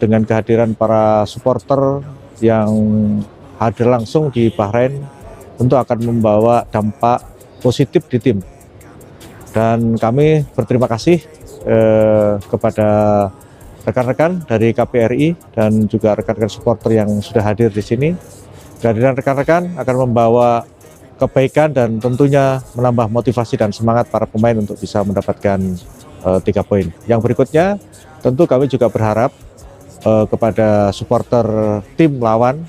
dengan kehadiran para supporter yang hadir langsung di Bahrain tentu akan membawa dampak positif di tim. Dan kami berterima kasih kepada rekan-rekan dari KPRI dan juga rekan-rekan supporter yang sudah hadir di sini. Kehadiran rekan-rekan akan membawa kebaikan dan tentunya menambah motivasi dan semangat para pemain untuk bisa mendapatkan 3 poin. Yang berikutnya tentu kami juga berharap kepada supporter tim lawan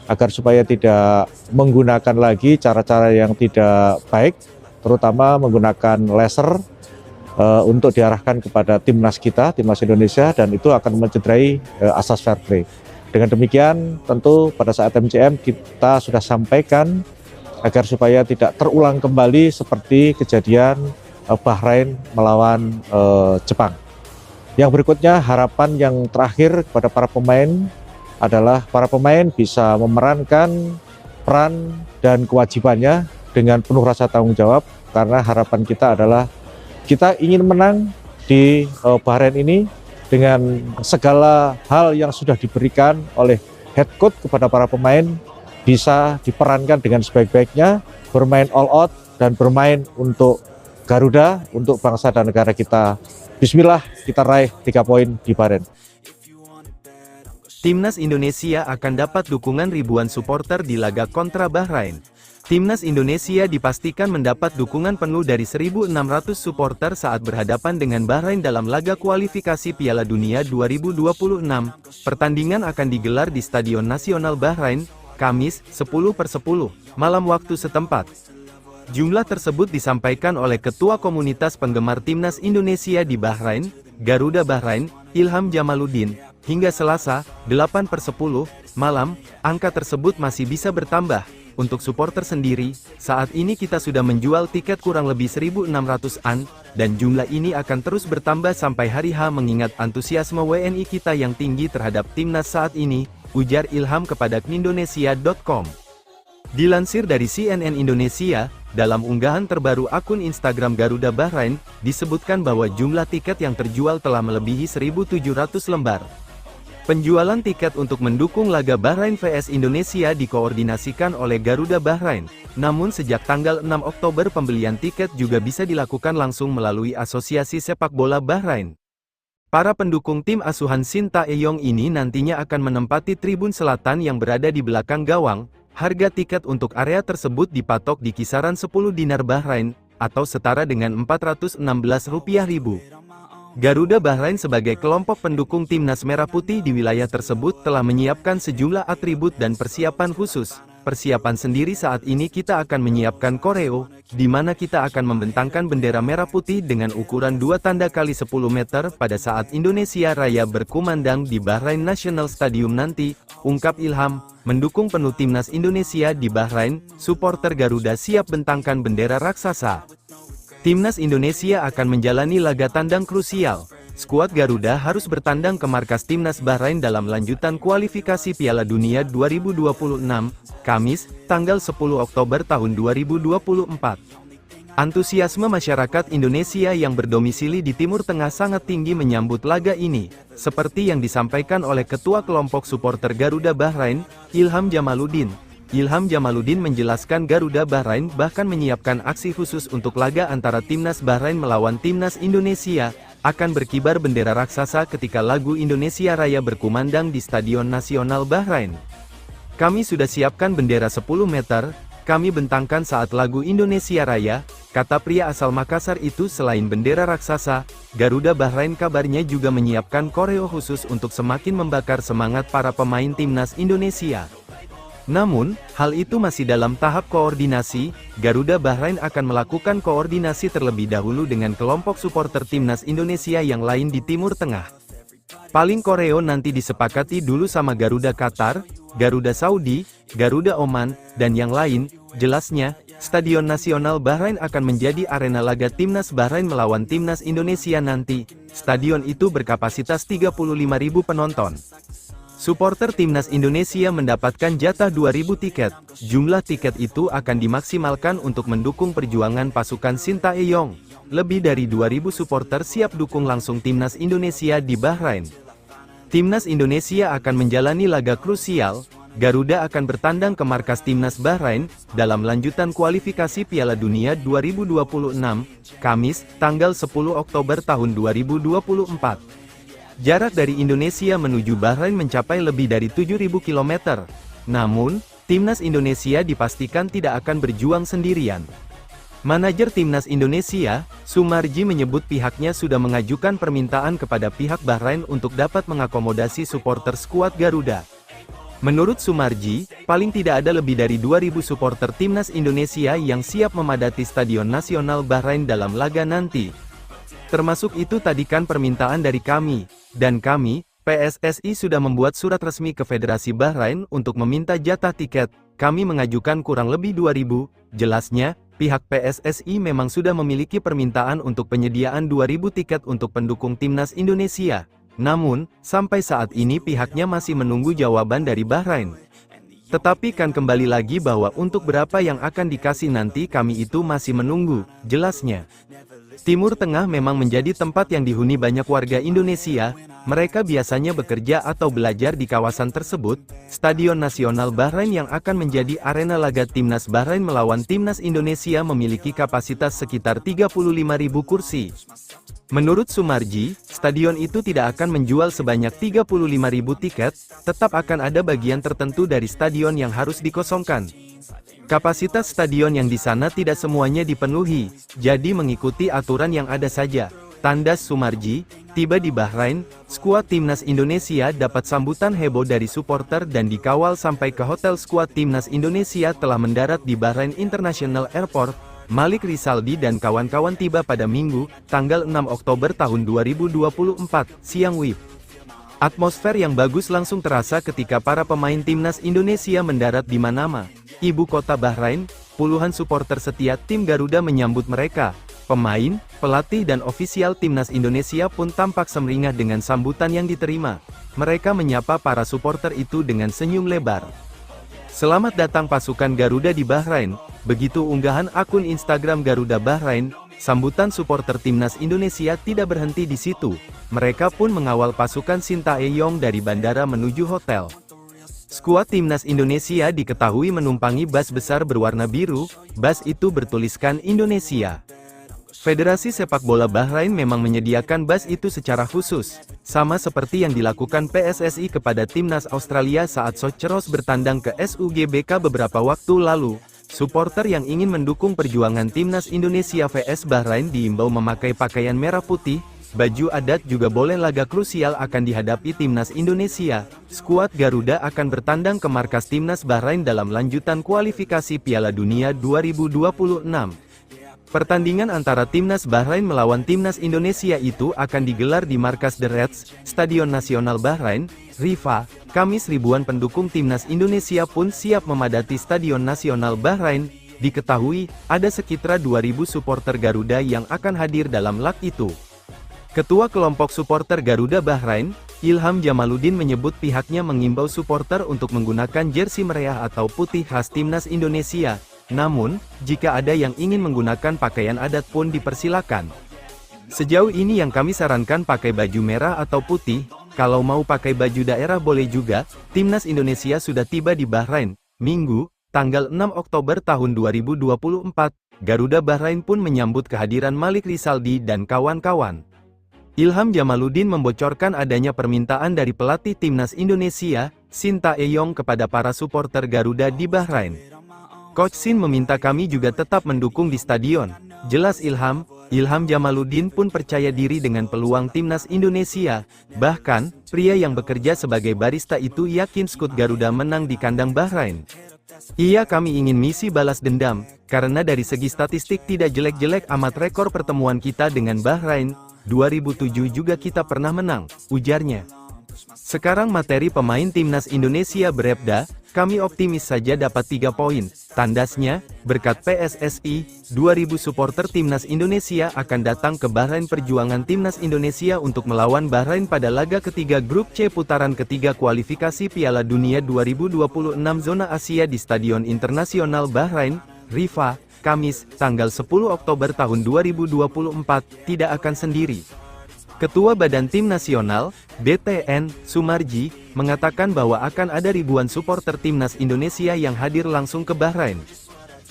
agar supaya tidak menggunakan lagi cara-cara yang tidak baik, terutama menggunakan laser untuk diarahkan kepada timnas kita, timnas Indonesia, dan itu akan mencederai asas fair play. Dengan demikian, tentu pada saat MCM kita sudah sampaikan agar supaya tidak terulang kembali seperti kejadian Bahrain melawan Jepang. Yang berikutnya, harapan yang terakhir kepada para pemain adalah para pemain bisa memerankan peran dan kewajibannya dengan penuh rasa tanggung jawab, karena harapan kita adalah kita ingin menang di Bahrain ini dengan segala hal yang sudah diberikan oleh head coach kepada para pemain bisa diperankan dengan sebaik-baiknya, bermain all out dan bermain untuk Garuda, untuk bangsa dan negara kita. Bismillah, kita raih 3 poin di Bahrain. Timnas Indonesia akan dapat dukungan ribuan supporter di laga kontra Bahrain. Timnas Indonesia dipastikan mendapat dukungan penuh dari 1.600 supporter saat berhadapan dengan Bahrain dalam laga kualifikasi Piala Dunia 2026. Pertandingan akan digelar di Stadion Nasional Bahrain, Kamis, 10/10, malam waktu setempat. Jumlah tersebut disampaikan oleh Ketua Komunitas Penggemar Timnas Indonesia di Bahrain, Garuda Bahrain, Ilham Jamaluddin. Hingga Selasa, 8/10, malam, angka tersebut masih bisa bertambah. Untuk supporter sendiri, saat ini kita sudah menjual tiket kurang lebih 1.600-an, dan jumlah ini akan terus bertambah sampai hari H mengingat antusiasme WNI kita yang tinggi terhadap timnas saat ini, ujar Ilham kepada Indonesia.com. Dilansir dari CNN Indonesia, dalam unggahan terbaru akun Instagram Garuda Bahrain, disebutkan bahwa jumlah tiket yang terjual telah melebihi 1.700 lembar. Penjualan tiket untuk mendukung laga Bahrain vs Indonesia dikoordinasikan oleh Garuda Bahrain. Namun sejak tanggal 6 Oktober pembelian tiket juga bisa dilakukan langsung melalui Asosiasi Sepak Bola Bahrain. Para pendukung tim asuhan Shin Tae-yong ini nantinya akan menempati tribun selatan yang berada di belakang gawang. Harga tiket untuk area tersebut dipatok di kisaran 10 dinar Bahrain, atau setara dengan Rp416.000. Garuda Bahrain sebagai kelompok pendukung timnas merah putih di wilayah tersebut telah menyiapkan sejumlah atribut dan persiapan khusus. Persiapan sendiri saat ini kita akan menyiapkan koreo, di mana kita akan membentangkan bendera merah putih dengan ukuran 2 tanda kali 10 meter pada saat Indonesia Raya berkumandang di Bahrain National Stadium nanti, ungkap Ilham. Mendukung penuh timnas Indonesia di Bahrain, supporter Garuda siap bentangkan bendera raksasa. Timnas Indonesia akan menjalani laga tandang krusial. Skuad Garuda harus bertandang ke markas timnas Bahrain dalam lanjutan kualifikasi Piala Dunia 2026, Kamis, tanggal 10 Oktober tahun 2024. Antusiasme masyarakat Indonesia yang berdomisili di Timur Tengah sangat tinggi menyambut laga ini, seperti yang disampaikan oleh Ketua Kelompok Supporter Garuda Bahrain, Ilham Jamaluddin. Ilham Jamaluddin menjelaskan Garuda Bahrain bahkan menyiapkan aksi khusus untuk laga antara Timnas Bahrain melawan Timnas Indonesia, akan berkibar bendera raksasa ketika lagu Indonesia Raya berkumandang di Stadion Nasional Bahrain. Kami sudah siapkan bendera 10 meter, kami bentangkan saat lagu Indonesia Raya, kata pria asal Makassar itu. Selain bendera raksasa, Garuda Bahrain kabarnya juga menyiapkan koreo khusus untuk semakin membakar semangat para pemain Timnas Indonesia. Namun, hal itu masih dalam tahap koordinasi. Garuda Bahrain akan melakukan koordinasi terlebih dahulu dengan kelompok supporter Timnas Indonesia yang lain di Timur Tengah. Paling koreo nanti disepakati dulu sama Garuda Qatar, Garuda Saudi, Garuda Oman, dan yang lain. Jelasnya, Stadion Nasional Bahrain akan menjadi arena laga Timnas Bahrain melawan Timnas Indonesia nanti. Stadion itu berkapasitas 35.000 penonton. Supporter Timnas Indonesia mendapatkan jatah 2.000 tiket. Jumlah tiket itu akan dimaksimalkan untuk mendukung perjuangan pasukan Shin Tae-yong. Lebih dari 2.000 supporter siap dukung langsung Timnas Indonesia di Bahrain. Timnas Indonesia akan menjalani laga krusial. Garuda akan bertandang ke markas Timnas Bahrain, dalam lanjutan kualifikasi Piala Dunia 2026, Kamis, tanggal 10 Oktober tahun 2024. Jarak dari Indonesia menuju Bahrain mencapai lebih dari 7.000 km. Namun, Timnas Indonesia dipastikan tidak akan berjuang sendirian. Manajer Timnas Indonesia, Sumarji menyebut pihaknya sudah mengajukan permintaan kepada pihak Bahrain untuk dapat mengakomodasi supporter skuad Garuda. Menurut Sumarji, paling tidak ada lebih dari 2.000 supporter Timnas Indonesia yang siap memadati Stadion Nasional Bahrain dalam laga nanti. Termasuk itu tadikan permintaan dari kami, dan kami, PSSI sudah membuat surat resmi ke Federasi Bahrain untuk meminta jatah tiket. Kami mengajukan kurang lebih 2.000, jelasnya, pihak PSSI memang sudah memiliki permintaan untuk penyediaan 2.000 tiket untuk pendukung Timnas Indonesia. Namun, sampai saat ini pihaknya masih menunggu jawaban dari Bahrain. Tetapi kan kembali lagi bahwa untuk berapa yang akan dikasih nanti kami itu masih menunggu, jelasnya. Timur Tengah memang menjadi tempat yang dihuni banyak warga Indonesia, mereka biasanya bekerja atau belajar di kawasan tersebut. Stadion Nasional Bahrain yang akan menjadi arena laga Timnas Bahrain melawan Timnas Indonesia memiliki kapasitas sekitar 35.000 kursi. Menurut Sumarji, stadion itu tidak akan menjual sebanyak 35.000 tiket, tetap akan ada bagian tertentu dari stadion yang harus dikosongkan. Kapasitas stadion yang di sana tidak semuanya dipenuhi, jadi mengikuti aturan yang ada saja. Tandas Sumarji, tiba di Bahrain, skuad Timnas Indonesia dapat sambutan heboh dari supporter dan dikawal sampai ke hotel. Skuad Timnas Indonesia telah mendarat di Bahrain International Airport. Malik Rizaldi dan kawan-kawan tiba pada Minggu, tanggal 6 Oktober tahun 2024, siang WIB. Atmosfer yang bagus langsung terasa ketika para pemain Timnas Indonesia mendarat di Manama, ibu kota Bahrain. Puluhan supporter setia tim Garuda menyambut mereka. Pemain, pelatih dan ofisial Timnas Indonesia pun tampak sumringah dengan sambutan yang diterima. Mereka menyapa para supporter itu dengan senyum lebar. Selamat datang pasukan Garuda di Bahrain. Begitu unggahan akun Instagram Garuda Bahrain. Sambutan supporter Timnas Indonesia tidak berhenti di situ. Mereka pun mengawal pasukan Sintayong dari bandara menuju hotel. Skuad Timnas Indonesia diketahui menumpangi bus besar berwarna biru. Bus itu bertuliskan Indonesia. Federasi Sepak Bola Bahrain memang menyediakan bus itu secara khusus, sama seperti yang dilakukan PSSI kepada Timnas Australia saat Socheros bertandang ke SUGBK beberapa waktu lalu. Supporter yang ingin mendukung perjuangan Timnas Indonesia vs Bahrain diimbau memakai pakaian merah putih, baju adat juga boleh. Laga krusial akan dihadapi Timnas Indonesia. Skuad Garuda akan bertandang ke markas Timnas Bahrain dalam lanjutan kualifikasi Piala Dunia 2026. Pertandingan antara Timnas Bahrain melawan Timnas Indonesia itu akan digelar di markas The Reds, Stadion Nasional Bahrain, Rifa. Kamis ribuan pendukung Timnas Indonesia pun siap memadati Stadion Nasional Bahrain. Diketahui, ada sekitar 2.000 supporter Garuda yang akan hadir dalam lag itu. Ketua kelompok supporter Garuda Bahrain, Ilham Jamaluddin menyebut pihaknya mengimbau supporter untuk menggunakan jersey merah atau putih khas Timnas Indonesia. Namun, jika ada yang ingin menggunakan pakaian adat pun dipersilakan. Sejauh ini yang kami sarankan pakai baju merah atau putih, kalau mau pakai baju daerah boleh juga. Timnas Indonesia sudah tiba di Bahrain, Minggu, tanggal 6 Oktober tahun 2024, Garuda Bahrain pun menyambut kehadiran Malik Rizaldi dan kawan-kawan. Ilham Jamaluddin membocorkan adanya permintaan dari pelatih Timnas Indonesia, Sintayong kepada para supporter Garuda di Bahrain. Coach Sin meminta kami juga tetap mendukung di stadion, jelas Ilham. Ilham Jamaluddin pun percaya diri dengan peluang Timnas Indonesia. Bahkan, pria yang bekerja sebagai barista itu yakin skuad Garuda menang di kandang Bahrain. Iya, kami ingin misi balas dendam, karena dari segi statistik tidak jelek-jelek amat. Rekor pertemuan kita dengan Bahrain, 2007 juga kita pernah menang, ujarnya. Sekarang materi pemain Timnas Indonesia berebda, kami optimis saja dapat 3 poin, tandasnya, berkat PSSI, 2.000 supporter Timnas Indonesia akan datang ke Bahrain. Perjuangan Timnas Indonesia untuk melawan Bahrain pada laga ketiga Grup C putaran ketiga kualifikasi Piala Dunia 2026 zona Asia di Stadion Internasional Bahrain, Rifa, Kamis, tanggal 10 Oktober tahun 2024, tidak akan sendiri. Ketua Badan Tim Nasional, BTN, Sumarji, mengatakan bahwa akan ada ribuan supporter Timnas Indonesia yang hadir langsung ke Bahrain.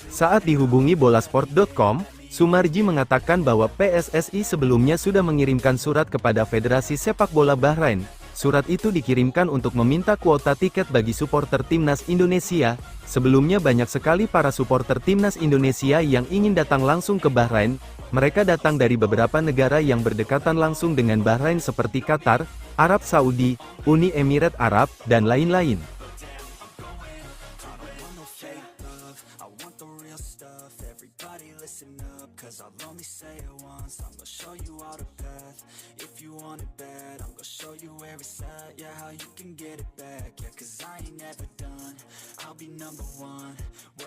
Saat dihubungi bolasport.com, Sumarji mengatakan bahwa PSSI sebelumnya sudah mengirimkan surat kepada Federasi Sepak Bola Bahrain. Surat itu dikirimkan untuk meminta kuota tiket bagi supporter Timnas Indonesia. Sebelumnya banyak sekali para supporter Timnas Indonesia yang ingin datang langsung ke Bahrain. Mereka datang dari beberapa negara yang berdekatan langsung dengan Bahrain seperti Qatar, Arab Saudi, Uni Emirat Arab, dan lain-lain.